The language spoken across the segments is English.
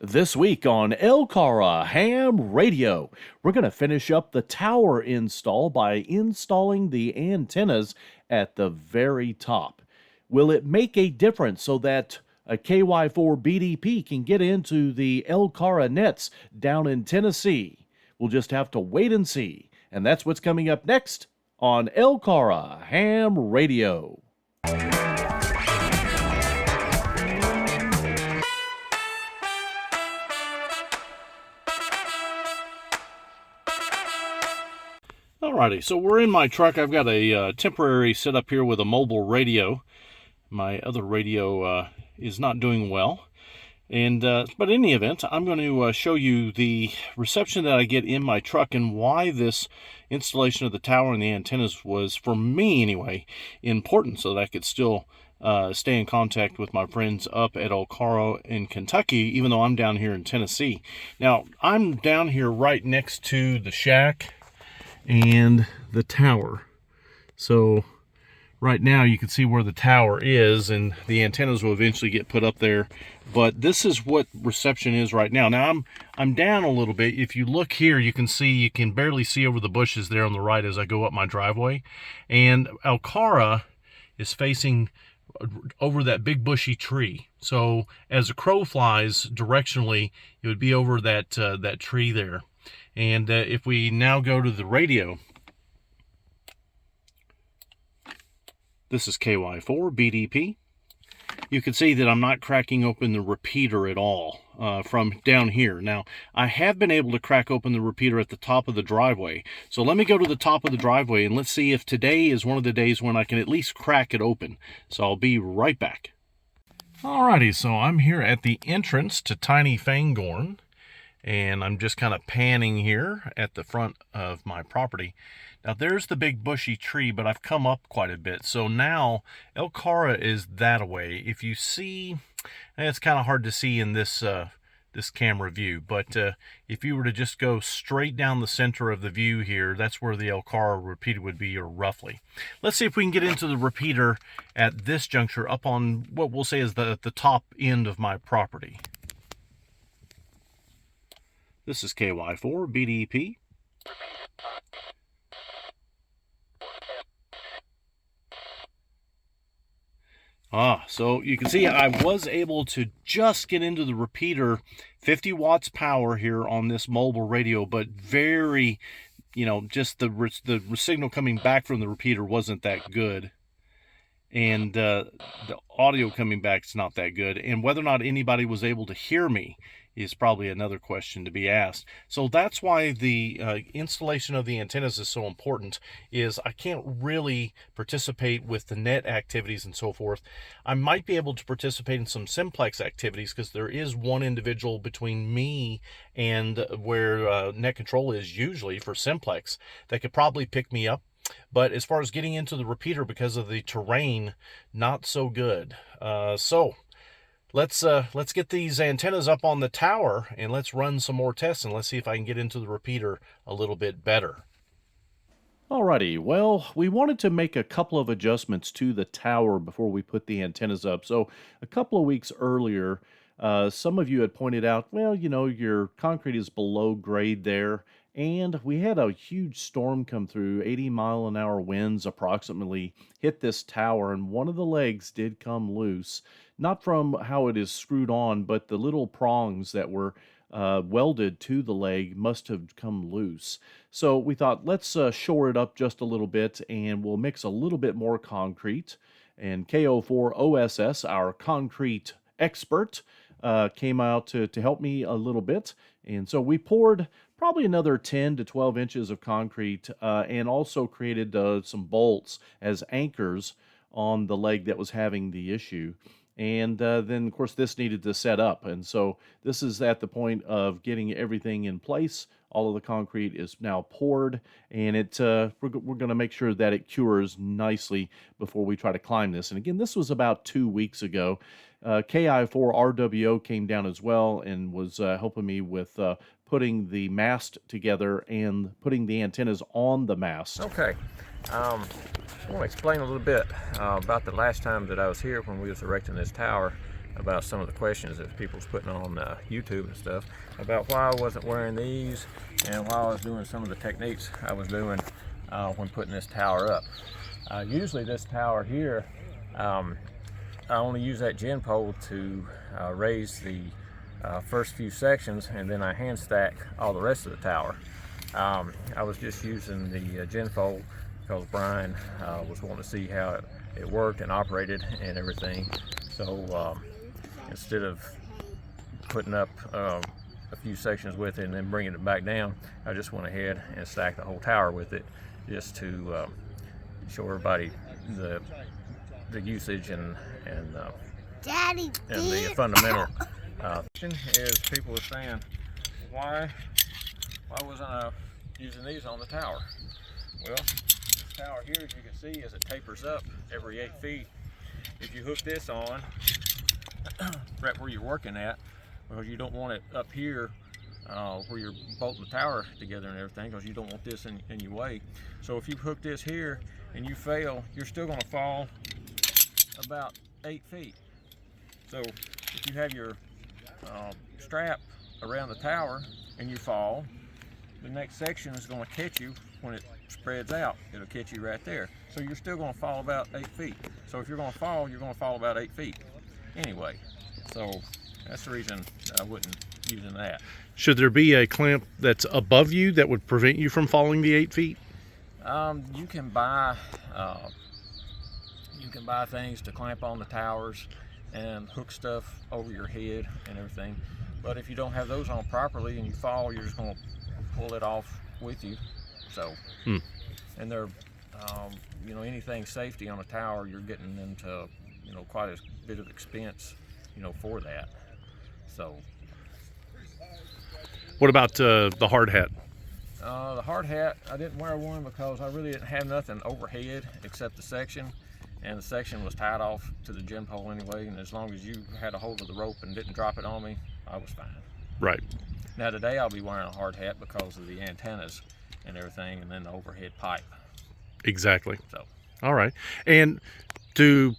This week on LCARA Ham Radio, we're going to finish up the tower install by installing the antennas at the very top. Will it make a difference so that a KY4 BDP can get into the LCARA nets down in Tennessee? We'll just have to wait and see. And that's what's coming up next on LCARA Ham Radio. Alrighty, so we're in my truck. I've got a temporary setup here with a mobile radio. My other radio is not doing well. And but in any event, I'm going to show you the reception that I get in my truck and why this installation of the tower and the antennas was, for me anyway, important so that I could still stay in contact with my friends up at LCARA in Kentucky, even though I'm down here in Tennessee. Now, I'm down here right next to the shack and the tower. So right now you can see where the tower is, and the antennas will eventually get put up there. But this is what reception is right now. Now I'm down a little bit. If you look here, you can barely see over the bushes there on the right as I go up my driveway. And LCARA is facing over that big bushy tree. So as a crow flies directionally, it would be over that that tree there. And if we now go to the radio, this is KY4 BDP. You can see that I'm not cracking open the repeater at all from down here. Now, I have been able to crack open the repeater at the top of the driveway. So let me go to the top of the driveway and let's see if today is one of the days when I can at least crack it open. So I'll be right back. Alrighty, so I'm here at the entrance to Tiny Fangorn. And I'm just kind of panning here at the front of my property. Now there's the big bushy tree, but I've come up quite a bit. So now LCARA is that way. If you see, and it's kind of hard to see in this this camera view, but if you were to just go straight down the center of the view here, that's where the LCARA repeater would be, or roughly. Let's see if we can get into the repeater at this juncture up on what we'll say is the top end of my property. This is KY4 BDP. So you can see I was able to just get into the repeater, 50 watts power here on this mobile radio, but very, just the signal coming back from the repeater wasn't that good. And the audio coming back is not that good. And whether or not anybody was able to hear me is probably another question to be asked. So that's why the installation of the antennas is so important, is I can't really participate with the net activities and so forth. I might be able to participate in some simplex activities because there is one individual between me and where net control is usually for simplex that could probably pick me up. But as far as getting into the repeater because of the terrain, not so good. So let's get these antennas up on the tower and let's run some more tests and let's see if I can get into the repeater a little bit better. Alrighty, well, we wanted to make a couple of adjustments to the tower before we put the antennas up. So a couple of weeks earlier, some of you had pointed out, well, your concrete is below grade there. And we had a huge storm come through, 80-mile-an-hour winds approximately hit this tower, and one of the legs did come loose. Not from how it is screwed on, but the little prongs that were welded to the leg must have come loose. So we thought, let's shore it up just a little bit, and we'll mix a little bit more concrete. And KO4OSS, our concrete expert, came out to help me a little bit. And so we poured probably another 10 to 12 inches of concrete and also created some bolts as anchors on the leg that was having the issue. And then, of course, this needed to set up. And so this is at the point of getting everything in place. All of the concrete is now poured, and we're going to make sure that it cures nicely before we try to climb this. And again, this was about 2 weeks ago. KI4RWO came down as well and was helping me with putting the mast together and putting the antennas on the mast. Okay, I want to explain a little bit about the last time that I was here when we was erecting this tower. about some of the questions that people was putting on YouTube and stuff about why I wasn't wearing these and why I was doing some of the techniques I was doing when putting this tower up. Usually this tower here, I only use that gin pole to raise the first few sections, and then I hand stack all the rest of the tower. I was just using the gin pole because Brian was wanting to see how it worked and operated and everything. So instead of putting up a few sections with it and then bringing it back down, I just went ahead and stacked the whole tower with it, just to show everybody the usage and the fundamental. Question is, people were saying, why wasn't I using these on the tower? Well, this tower here, as you can see, as it tapers up every 8 feet, if you hook this on right where you're working at, because you don't want it up here where you're bolting the tower together and everything, because you don't want this in your way. So if you hook this here and you fail, you're still going to fall about 8 feet. So if you have your strap around the tower and you fall, the next section is going to catch you when it spreads out. It'll catch you right there. So you're still going to fall about 8 feet. So if you're going to fall, you're going to fall about 8 feet anyway. So that's the reason I wouldn't using that. Should there be a clamp that's above you that would prevent you from falling the 8 feet? You can buy things to clamp on the towers and hook stuff over your head and everything. But if you don't have those on properly and you fall, you're just going to pull it off with you. So, and they're, you know, anything safety on a tower, you're getting into, you know, quite a bit of expense, you know, for that. So. What about the hard hat? The hard hat, I didn't wear one because I really didn't have nothing overhead except the section, and the section was tied off to the gin pole anyway, and as long as you had a hold of the rope and didn't drop it on me, I was fine. Right. Now today I'll be wearing a hard hat because of the antennas and everything, and then the overhead pipe. Exactly. So. All right. And to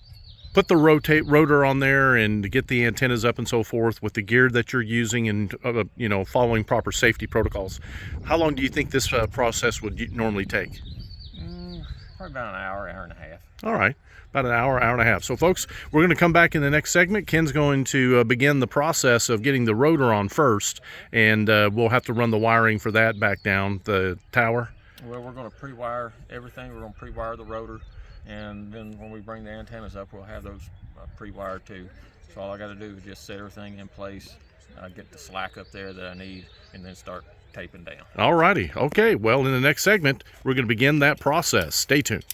put the rotor on there and to get the antennas up and so forth with the gear that you're using and you know, following proper safety protocols, how long do you think this process would normally take? Probably about an hour, hour and a half. All right, about an hour, hour and a half. So folks, we're going to come back in the next segment. Ken's going to begin the process of getting the rotor on first, and we'll have to run the wiring for that back down the tower. Well, we're going to pre-wire everything. We're going to pre-wire the rotor, and then when we bring the antennas up, we'll have those pre-wired too. So all I got to do is just set everything in place, get the slack up there that I need, and then start taping down. All righty. Okay, well, in the next segment, we're going to begin that process. Stay tuned.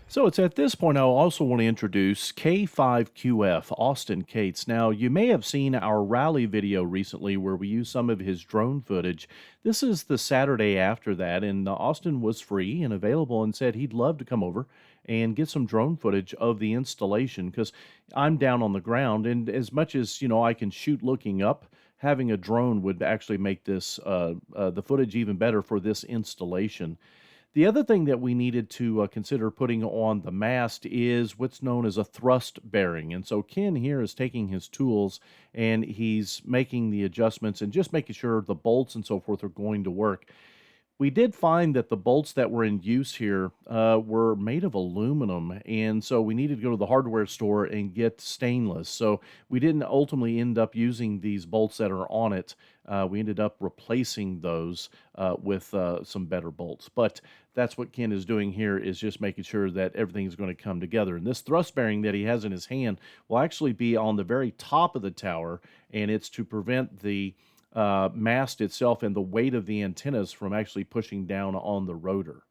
So it's at this point I also want to introduce K5QF, Austin Cates. Now, you may have seen our rally video recently where we used some of his drone footage. This is the Saturday after that, and Austin was free and available and said he'd love to come over and get some drone footage of the installation, because I'm down on the ground, and as much as, you know, I can shoot looking up, having a drone would actually make this the footage even better for this installation. The other thing that we needed to consider putting on the mast is what's known as a thrust bearing. And so Ken here is taking his tools and he's making the adjustments and just making sure the bolts and so forth are going to work. We did find that the bolts that were in use here were made of aluminum, and so we needed to go to the hardware store and get stainless. So we didn't ultimately end up using these bolts that are on it. We ended up replacing those with some better bolts. But that's what Ken is doing here, is just making sure that everything is going to come together. And this thrust bearing that he has in his hand will actually be on the very top of the tower, and it's to prevent the mast itself and the weight of the antennas from actually pushing down on the rotor.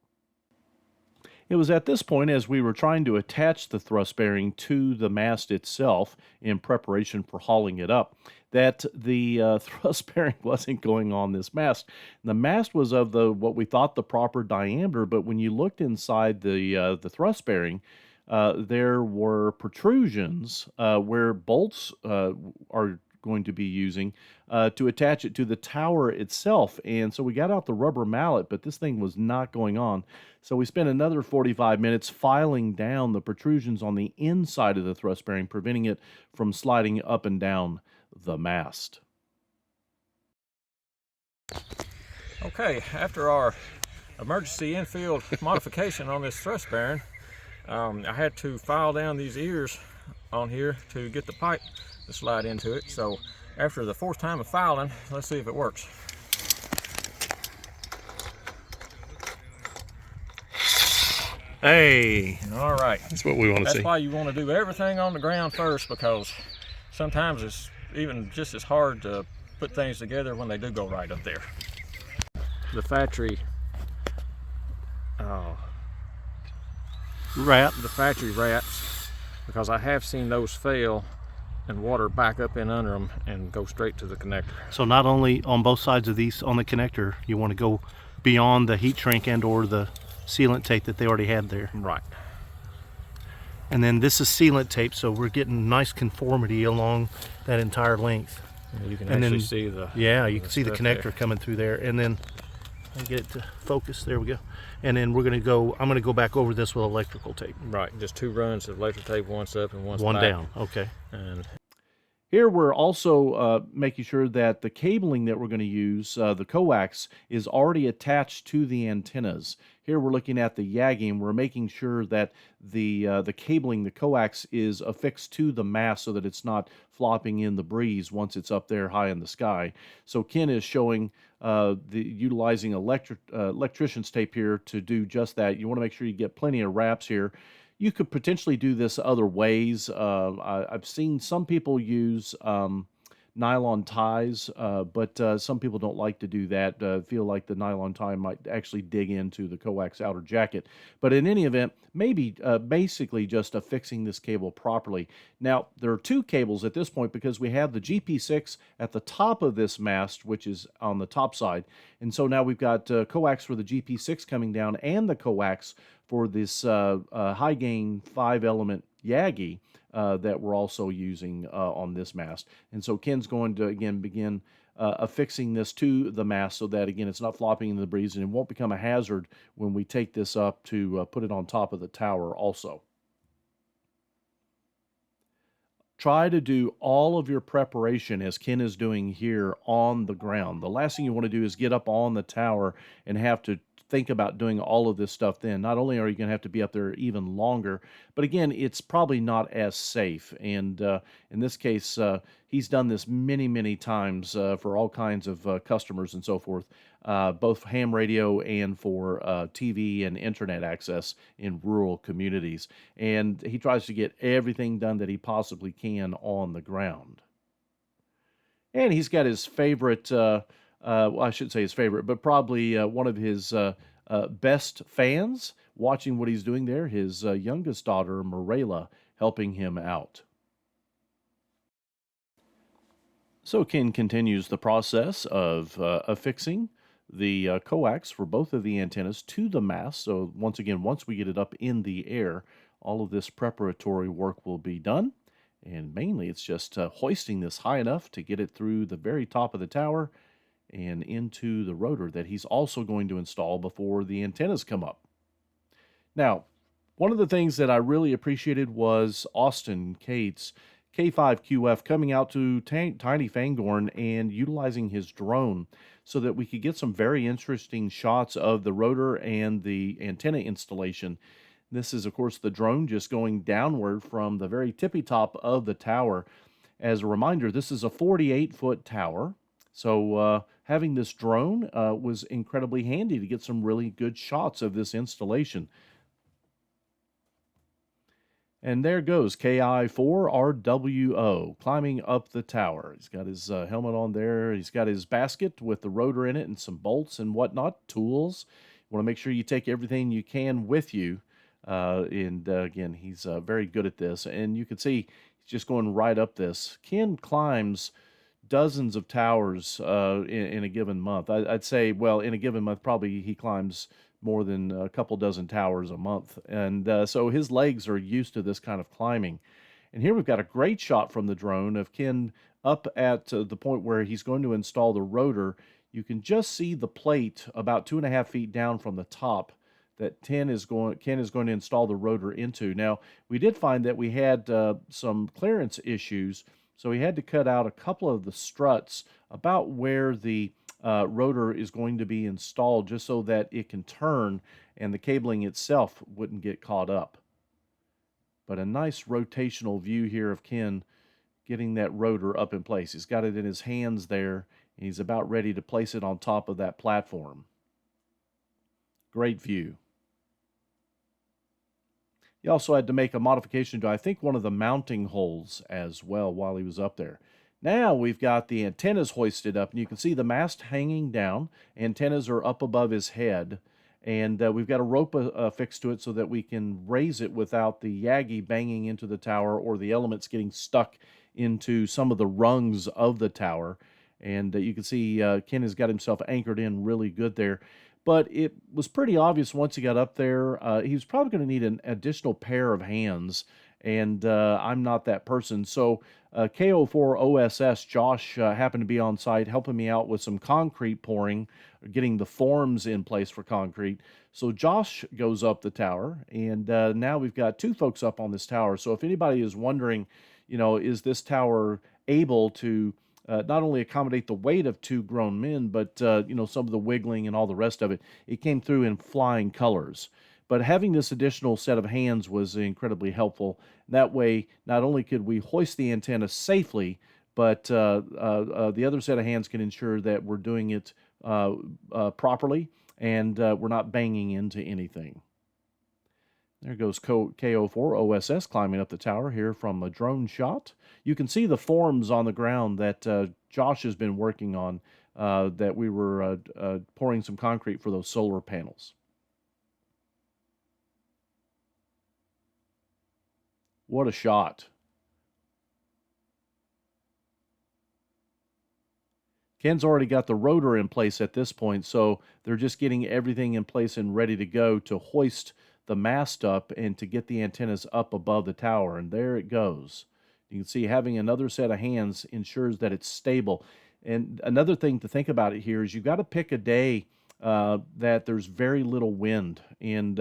It was at this point, as we were trying to attach the thrust bearing to the mast itself in preparation for hauling it up, that the thrust bearing wasn't going on this mast. The mast was of what we thought the proper diameter, but when you looked inside the thrust bearing, there were protrusions where bolts are going to be using to attach it to the tower itself. And so we got out the rubber mallet, but this thing was not going on. So we spent another 45 minutes filing down the protrusions on the inside of the thrust bearing, preventing it from sliding up and down the mast. Okay, after our emergency infield modification on this thrust bearing, I had to file down these ears on here to get the pipe to slide into it. So after the 4th time of filing, let's see if it works. Hey, all right, that's what we want to see. That's why you want to do everything on the ground first, because sometimes it's even just as hard to put things together when they do go right up there. The factory rats, because I have seen those fail and water back up in under them and go straight to the connector. So not only on both sides of these on the connector, you want to go beyond the heat shrink and or the sealant tape that they already had there. Right. And then this is sealant tape, so we're getting nice conformity along that entire length. And you can and actually then, see the you can see the connector there coming through there. And then I get it to focus. There we go. And then I'm going to go back over this with electrical tape. Right, just 2 runs of electrical tape, once up and one back. down. Okay. And here we're also making sure that the cabling that we're going to use, the coax, is already attached to the antennas. Here we're looking at the yagging. We're making sure that the cabling, the coax, is affixed to the mast so that it's not flopping in the breeze once it's up there high in the sky. So Ken is showing utilizing electrician's tape here to do just that. You want to make sure you get plenty of wraps here. You could potentially do this other ways. I've seen some people use nylon ties, but some people don't like to do that, feel like the nylon tie might actually dig into the coax outer jacket. But in any event, maybe basically just affixing this cable properly. Now, there are 2 cables at this point because we have the GP6 at the top of this mast, which is on the top side. And so now we've got coax for the GP6 coming down and the coax for this high gain 5-element Yagi that we're also using on this mast. And so Ken's going to again begin affixing this to the mast so that again it's not flopping in the breeze and it won't become a hazard when we take this up to put it on top of the tower also. Try to do all of your preparation as Ken is doing here on the ground. The last thing you want to do is get up on the tower and have to think about doing all of this stuff then. Not only are you going to have to be up there even longer, but again, it's probably not as safe. And in this case, he's done this many, many times for all kinds of customers and so forth, both ham radio and for TV and internet access in rural communities. And he tries to get everything done that he possibly can on the ground. And he's got his favorite well, I shouldn't say his favorite, but probably one of his best fans watching what he's doing there, his youngest daughter, Morella, helping him out. So Ken continues the process of affixing the coax for both of the antennas to the mast. So once again, once we get it up in the air, all of this preparatory work will be done. And mainly it's just hoisting this high enough to get it through the very top of the tower and into the rotor that he's also going to install before the antennas come up. Now, one of the things that I really appreciated was Austin Cates, K5QF, coming out to Tiny Fangorn and utilizing his drone so that we could get some very interesting shots of the rotor and the antenna installation. This is, of course, the drone just going downward from the very tippy top of the tower. As a reminder, this is a 48-foot tower. So having this drone was incredibly handy to get some really good shots of this installation. And there goes KO4OSS climbing up the tower. He's got his helmet on there. He's got his basket with the rotor in it and some bolts and whatnot, tools. You want to make sure you take everything you can with you. Again, he's very good at this. And you can see he's just going right up this. Ken climbs dozens of towers in a given month. I'd say, well, in a given month, probably he climbs more than a couple dozen towers a month. And so his legs are used to this kind of climbing. And here we've got a great shot from the drone of Ken up at the point where he's going to install the rotor. You can just see the plate about 2.5 feet down from the top that Ken is going to install the rotor into. Now, we did find that we had some clearance issues, so we had to cut out a couple of the struts about where the rotor is going to be installed, just so that it can turn and the cabling itself wouldn't get caught up. But a nice rotational view here of Ken getting that rotor up in place. He's got it in his hands there, and he's about ready to place it on top of that platform. Great view. He also had to make a modification to, I think, one of the mounting holes as well while he was up there. Now we've got the antennas hoisted up, and you can see the mast hanging down. Antennas are up above his head, and we've got a rope affixed to it so that we can raise it without the Yagi banging into the tower or the elements getting stuck into some of the rungs of the tower. And you can see Ken has got himself anchored in really good there. But it was pretty obvious once he got up there, he was probably going to need an additional pair of hands, and I'm not that person. So KO4OSS, Josh, happened to be on site helping me out with some concrete pouring, getting the forms in place for concrete. So Josh goes up the tower, and now we've got two folks up on this tower. So if anybody is wondering, is this tower able to not only accommodate the weight of two grown men, but, some of the wiggling and all the rest of it, it came through in flying colors. But having this additional set of hands was incredibly helpful. That way, not only could we hoist the antenna safely, but the other set of hands can ensure that we're doing it properly and we're not banging into anything. There goes KO4OSS climbing up the tower here from a drone shot. You can see the forms on the ground that Josh has been working on, that we were pouring some concrete for those solar panels. What a shot. Ken's already got the rotor in place at this point, so they're just getting everything in place and ready to go to hoist the mast up and to get the antennas up above the tower, and there it goes. You can see having another set of hands ensures that it's stable. And another thing to think about it here is you've got to pick a day that there's very little wind, and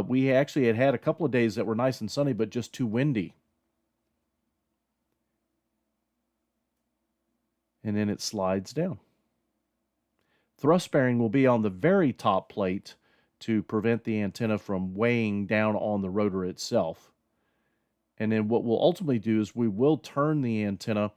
we actually had a couple of days that were nice and sunny, but just too windy. And then it slides down. Thrust bearing will be on the very top plate to prevent the antenna from weighing down on the rotor itself. And then what we'll ultimately do is we will turn the antenna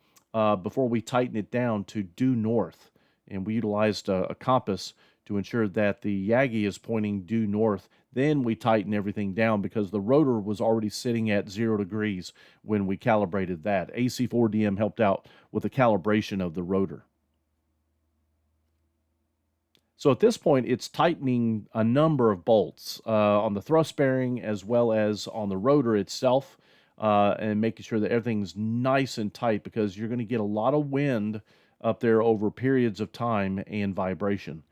before we tighten it down to due north. And we utilized a compass to ensure that the Yagi is pointing due north. Then we tighten everything down because the rotor was already sitting at 0 degrees when we calibrated that. AC4DM helped out with the calibration of the rotor. So at this point, it's tightening a number of bolts on the thrust bearing as well as on the rotor itself, and making sure that everything's nice and tight, because you're going to get a lot of wind up there over periods of time and vibration.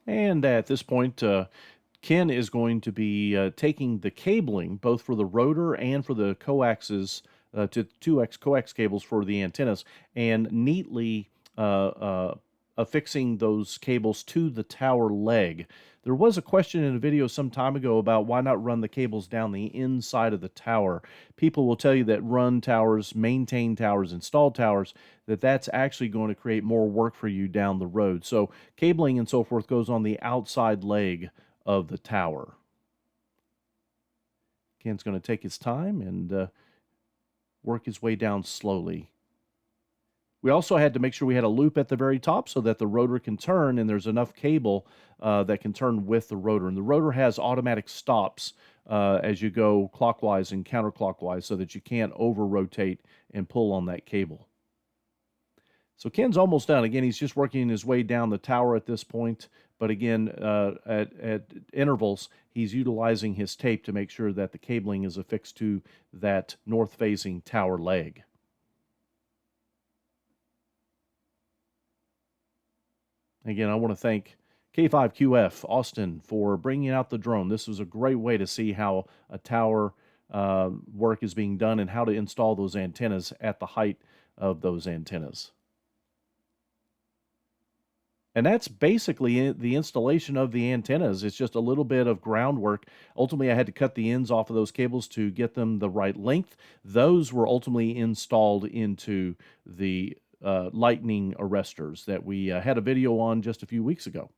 And at this point, Ken is going to be taking the cabling, both for the rotor and for the coaxes, to 2X coax cables for the antennas, and neatly affixing those cables to the tower leg. There was a question in a video some time ago about why not run the cables down the inside of the tower. People will tell you that run towers, maintain towers, install towers, that's actually going to create more work for you down the road. So cabling and so forth goes on the outside leg of the tower. Ken's going to take his time and work his way down slowly. We also had to make sure we had a loop at the very top so that the rotor can turn, and there's enough cable that can turn with the rotor. And the rotor has automatic stops as you go clockwise and counterclockwise so that you can't over-rotate and pull on that cable. So Ken's almost done. Again, he's just working his way down the tower at this point. But again, at intervals, he's utilizing his tape to make sure that the cabling is affixed to that north-facing tower leg. Again, I want to thank K5QF Austin for bringing out the drone. This was a great way to see how a tower work is being done and how to install those antennas at the height of those antennas. And that's basically the installation of the antennas. It's just a little bit of groundwork. Ultimately, I had to cut the ends off of those cables to get them the right length. Those were ultimately installed into the lightning arresters that we had a video on just a few weeks ago.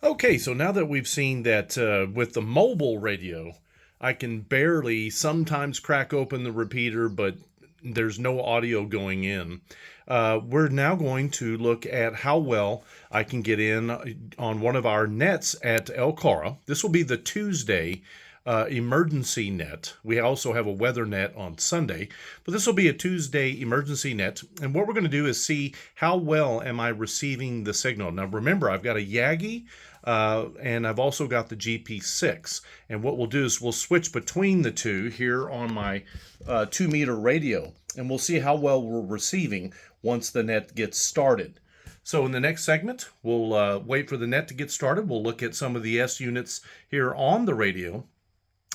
Okay, so now that we've seen that with the mobile radio, I can barely sometimes crack open the repeater, but there's no audio going in. We're now going to look at how well I can get in on one of our nets at LCARA. This will be the Tuesday emergency net. We also have a weather net on Sunday, but this will be a Tuesday emergency net. And what we're going to do is see how well am I receiving the signal. Now remember, I've got a Yagi and I've also got the GP6. And what we'll do is we'll switch between the two here on my 2-meter radio, and we'll see how well we're receiving once the net gets started. So in the next segment, we'll wait for the net to get started. We'll look at some of the S units here on the radio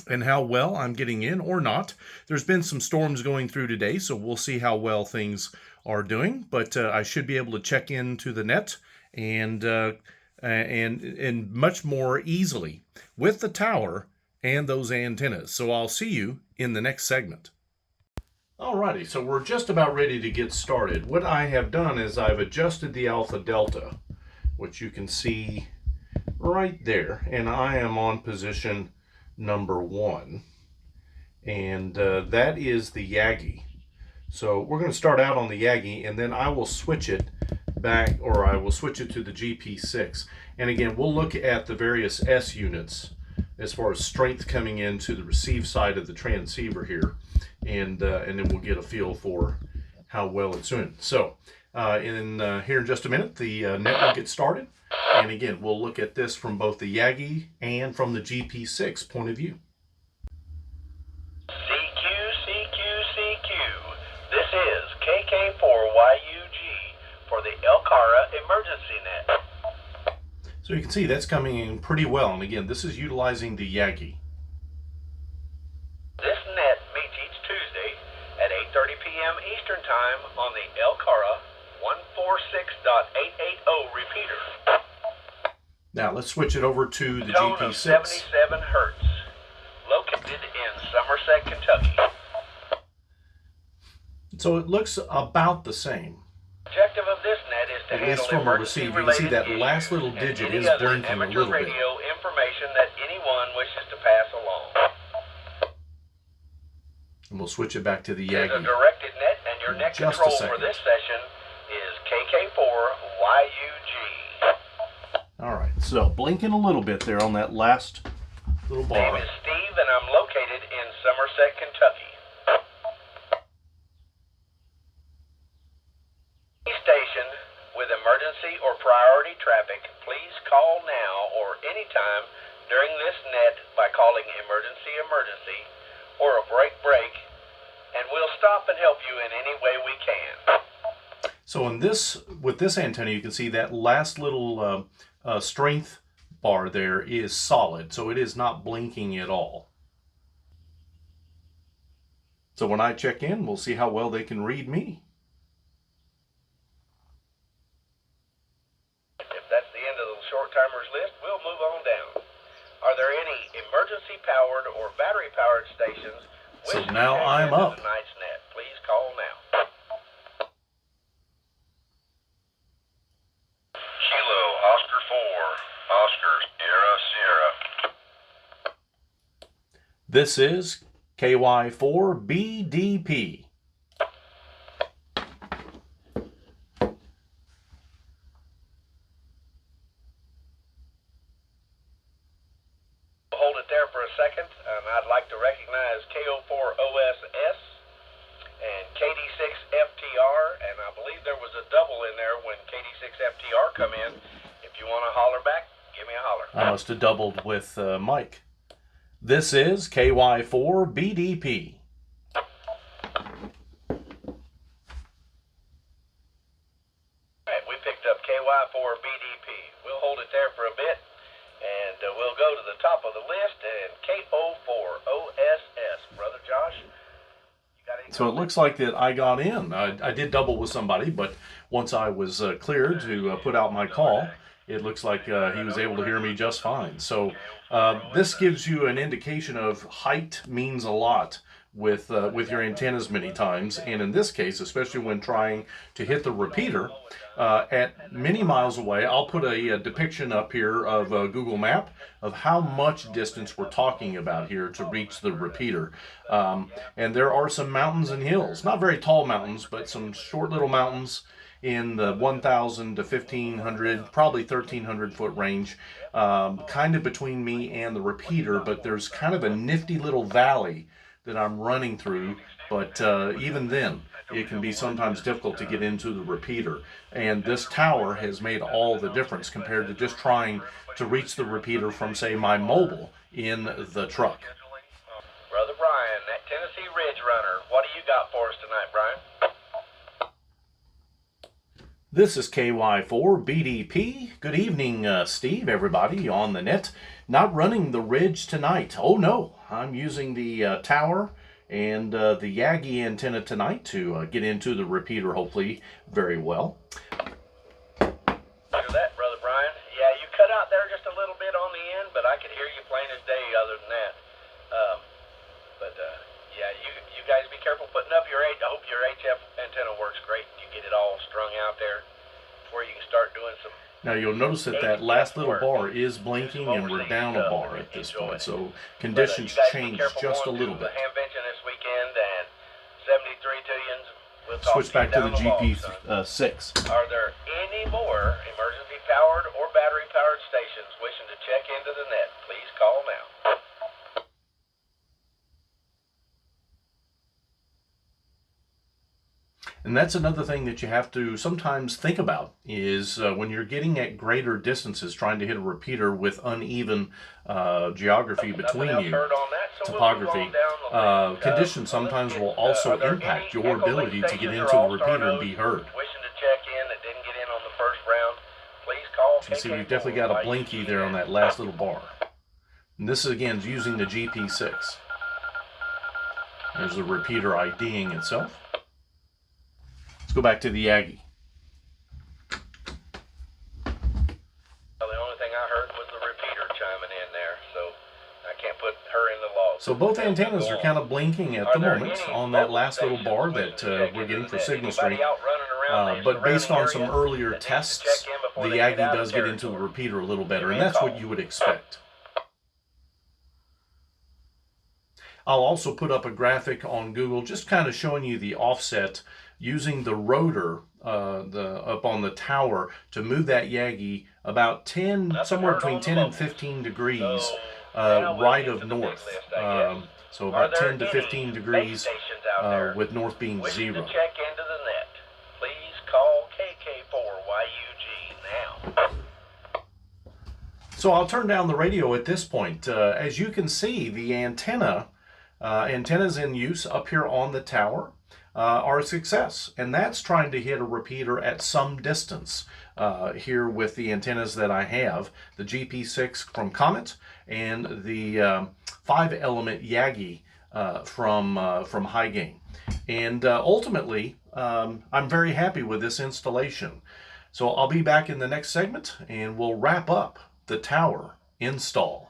and how well I'm getting in or not. There's been some storms going through today, so we'll see how well things are doing. But I should be able to check into the net and much more easily with the tower and those antennas. So I'll see you in the next segment. Alrighty, so we're just about ready to get started. What I have done is I've adjusted the alpha delta, which you can see right there, and I am on position number 1, and that is the Yagi. So we're going to start out on the Yagi, and then I will switch it back, or I will switch it to the GP6. And again, we'll look at the various S units as far as strength coming into the receive side of the transceiver here, and then we'll get a feel for how well it's doing. So here in just a minute, the net will get started, and again, we'll look at this from both the Yagi and from the GP6 point of view. CQ. This is KK4YUG for the LCARA emergency net. So you can see that's coming in pretty well, and again, this is utilizing the Yagi. This net meets each Tuesday at 8:30 p.m. Eastern Time on the LCARA 146.880 repeater. Now let's switch it over to the Tone GP6. of 77 hertz, located in Somerset, Kentucky. So it looks about the same. Objective of this net is to At least handle from a receive. You can see that emergency-related last little issues digit and is any other blinking a amateur little bit. radio information that anyone wishes to pass along. And we'll switch it back to the It is a Yagi. directed net, and your net Just a control second. for this session is KK4YUG. All right, so blinking a little bit there on that last little My name bar. is Steve, and I'm located in Somerset, Kentucky. Station with emergency or priority traffic, please call now or anytime during this net by calling emergency or a break, and we'll stop and help you in any way we can. So in this, with this antenna, you can see that last little strength bar there is solid, so it is not blinking at all. So when I check in, we'll see how well they can read me. If that's the end of the short timers list, we'll move on down. Are there any emergency powered or battery powered stations? So wishing now to check I'm into up. Tonight's net, please call now. Kilo, Oscar 4, Oscar, Sierra. This is KY4BDP. Hold it there for a second, and I'd like to recognize KO4OSS and KD6FTR, and I believe there was a double in there when KD6FTR come in. If you want to holler back, give me a holler. I must have doubled with Mike. This is KY4BDP. All right, we picked up KY4BDP. We'll hold it there for a bit, And we'll go to the top of the list, and KO4OSS. Brother Josh, you got any So it looks like that I got in. I did double with somebody, but once I was cleared to put out my call, it looks like he was able to hear me just fine. So this gives you an indication of height means a lot with your antennas many times, and in this case, especially when trying to hit the repeater at many miles away. I'll put a depiction up here of a Google map of how much distance we're talking about here to reach the repeater. And there are some mountains and hills, not very tall mountains, but some short little mountains in the 1,000 to 1,500, probably 1,300 foot range, kind of between me and the repeater, but there's kind of a nifty little valley that I'm running through, but even then, it can be sometimes difficult to get into the repeater. And this tower has made all the difference compared to just trying to reach the repeater from, say, my mobile in the truck. Brother Brian, that Tennessee Ridge Runner, what do you got for us tonight, Brian? This is KY4BDP. Good evening, Steve, everybody on the net. Not running the Ridge tonight. Oh no, I'm using the tower and the Yagi antenna tonight to get into the repeater, hopefully, very well. After that, Brother Brian, yeah, you cut out there just a little bit on the end, but I could hear you plain as day other than that. Yeah, you guys be careful putting up your I hope your HF antenna works great. You get it all strung out there where you can start doing some. Now you'll notice that that last little bar is blinking and we're down a bar at this point, so conditions change just a little bit. Hamvention this weekend and 73 Tillions. We'll talk Switch back to the GP6. Are there any more emergency powered or battery powered stations wishing to check into the net? Please call now. And that's another thing that you have to sometimes think about is when you're getting at greater distances, trying to hit a repeater with uneven geography between you, topography, conditions sometimes will also impact your ability to get into the repeater and be heard. Wishing to check in that didn't get in on the first round, please call. You see, we've definitely got a blinky there on that last little bar. And this is, again, using the GP6. There's the repeater IDing itself. Let's go back to the Yagi. Well, the only thing I heard was the repeater chiming in there, so I can't put her in the log. So both antennas are kind of blinking at the moment on that last little bar that we're getting for signal strength. But based on some earlier tests, the Yagi does get into the repeater a little better, and that's what you would expect. I'll also put up a graphic on Google just kind of showing you the offset using the rotor up on the tower to move that Yagi about 10, somewhere between 10 and 15 degrees right of north. So about 10 to 15 degrees with north being 0. To check into the net, please call KK4YUG now. So I'll turn down the radio at this point. As you can see, the antennas in use up here on the tower are a success, and that's trying to hit a repeater at some distance here with the antennas that I have, the GP6 from Comet and the 5-element Yagi from High Gain. And ultimately, I'm very happy with this installation. So I'll be back in the next segment and we'll wrap up the tower install.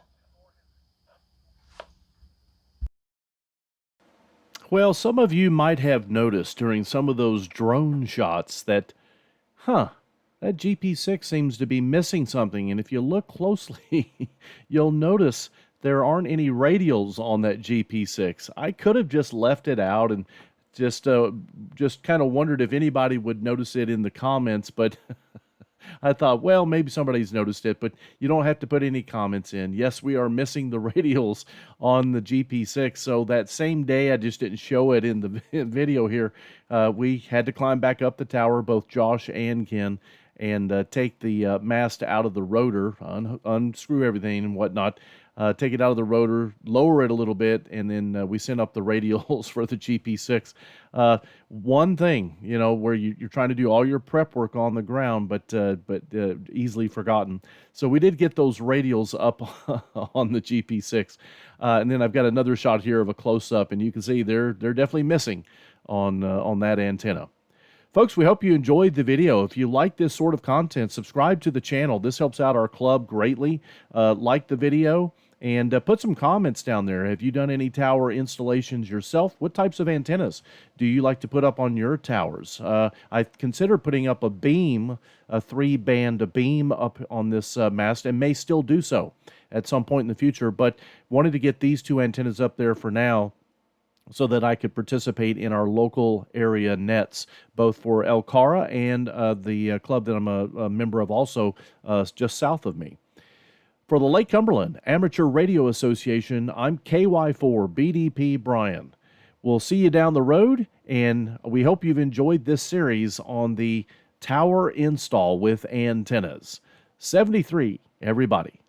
Well, some of you might have noticed during some of those drone shots that, that GP6 seems to be missing something. And if you look closely, you'll notice there aren't any radials on that GP6. I could have just left it out and just kind of wondered if anybody would notice it in the comments, but I thought, well, maybe somebody's noticed it, but you don't have to put any comments in. Yes, we are missing the radials on the GP6, so that same day, I just didn't show it in the video here. We had to climb back up the tower, both Josh and Ken, and take the mast out of the rotor, unscrew everything and whatnot. take it out of the rotor, lower it a little bit, and then we sent up the radials for the GP6. One thing, where you're trying to do all your prep work on the ground, but easily forgotten. So we did get those radials up on the GP6. And then I've got another shot here of a close-up, and you can see they're definitely missing on that antenna. Folks, we hope you enjoyed the video. If you like this sort of content, subscribe to the channel. This helps out our club greatly. Like the video and put some comments down there. Have you done any tower installations yourself? What types of antennas do you like to put up on your towers? I considered putting up a beam, a 3-band beam up on this mast, and may still do so at some point in the future, but wanted to get these 2 antennas up there for now, so that I could participate in our local area nets, both for LCARA and the club that I'm a member of also just south of me. For the Lake Cumberland Amateur Radio Association, I'm KY4BDP Brian. We'll see you down the road, and we hope you've enjoyed this series on the tower install with antennas. 73, everybody.